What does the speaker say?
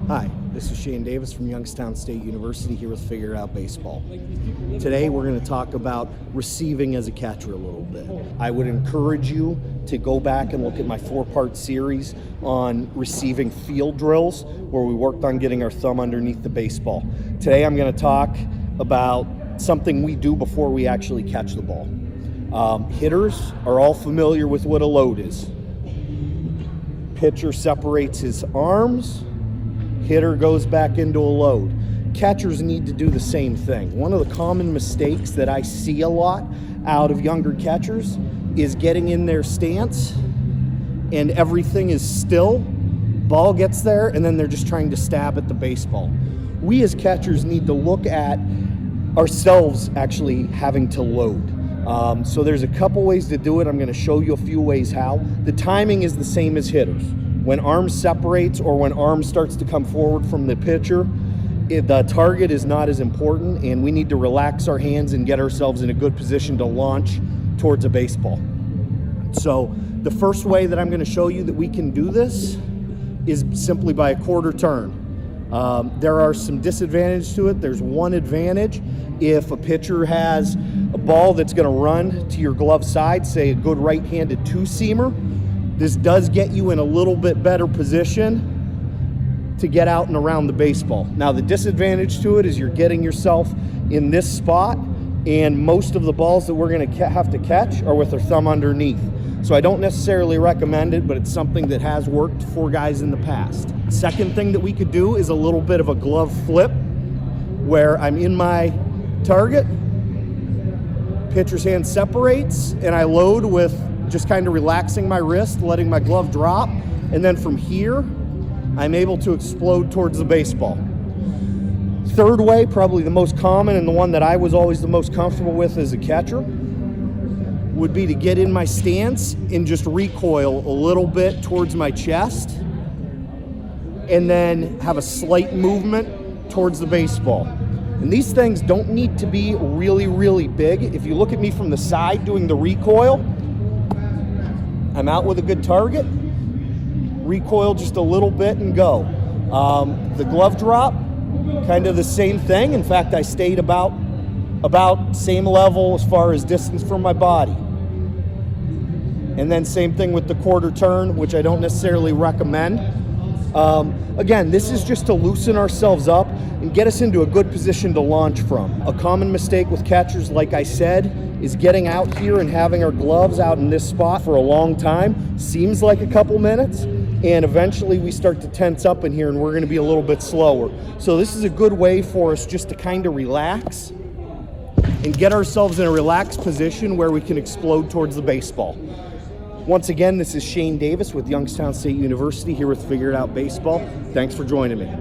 Hi, this is Shane Davis from Youngstown State University here with Figure It Out Baseball. Today we're going to talk about receiving as a catcher a little bit. I would encourage you to go back and look at my 4-part series on receiving field drills where we worked on getting our thumb underneath the baseball. Today I'm going to talk about something we do before we actually catch the ball. Hitters are all familiar with what a load is. Pitcher separates his arms, hitter goes back into a load. Catchers need to do the same thing. One of the common mistakes that I see a lot out of younger catchers is getting in their stance and everything is still, ball gets there, and then they're just trying to stab at the baseball. We as catchers need to look at ourselves actually having to load. So there's a couple ways to do it. I'm going to show you a few ways how. The timing is the same as hitters. When arm separates or when arm starts to come forward from the pitcher, the target is not as important, and we need to relax our hands and get ourselves in a good position to launch towards a baseball. So the first way that I'm going to show you that we can do this is simply by a quarter turn. There are some disadvantages to it. There's one advantage. If a pitcher has a ball that's going to run to your glove side, say a good right-handed two-seamer, this does get you in a little bit better position to get out and around the baseball. Now, the disadvantage to it is you're getting yourself in this spot, and most of the balls that we're going to have to catch are with our thumb underneath. So I don't necessarily recommend it, but it's something that has worked for guys in the past. Second thing that we could do is a little bit of a glove flip, where I'm in my target, pitcher's hand separates, and I load with just kind of relaxing my wrist, letting my glove drop, and then from here, I'm able to explode towards the baseball. Third way, probably the most common and the one that I was always the most comfortable with as a catcher, would be to get in my stance and just recoil a little bit towards my chest, and then have a slight movement towards the baseball. And these things don't need to be really, really big. If you look at me from the side doing the recoil, I'm out with a good target, recoil just a little bit and go. The glove drop, kind of the same thing. In fact, I stayed about same level as far as distance from my body. And then same thing with the quarter turn, which I don't necessarily recommend. Again, this is just to loosen ourselves up and get us into a good position to launch from. A common mistake with catchers, like I said, is getting out here and having our gloves out in this spot for a long time. Seems like a couple minutes, and eventually we start to tense up in here and we're going to be a little bit slower. So this is a good way for us just to kind of relax and get ourselves in a relaxed position where we can explode towards the baseball. Once again, this is Shane Davis with Youngstown State University here with Figure It Out Baseball. Thanks for joining me.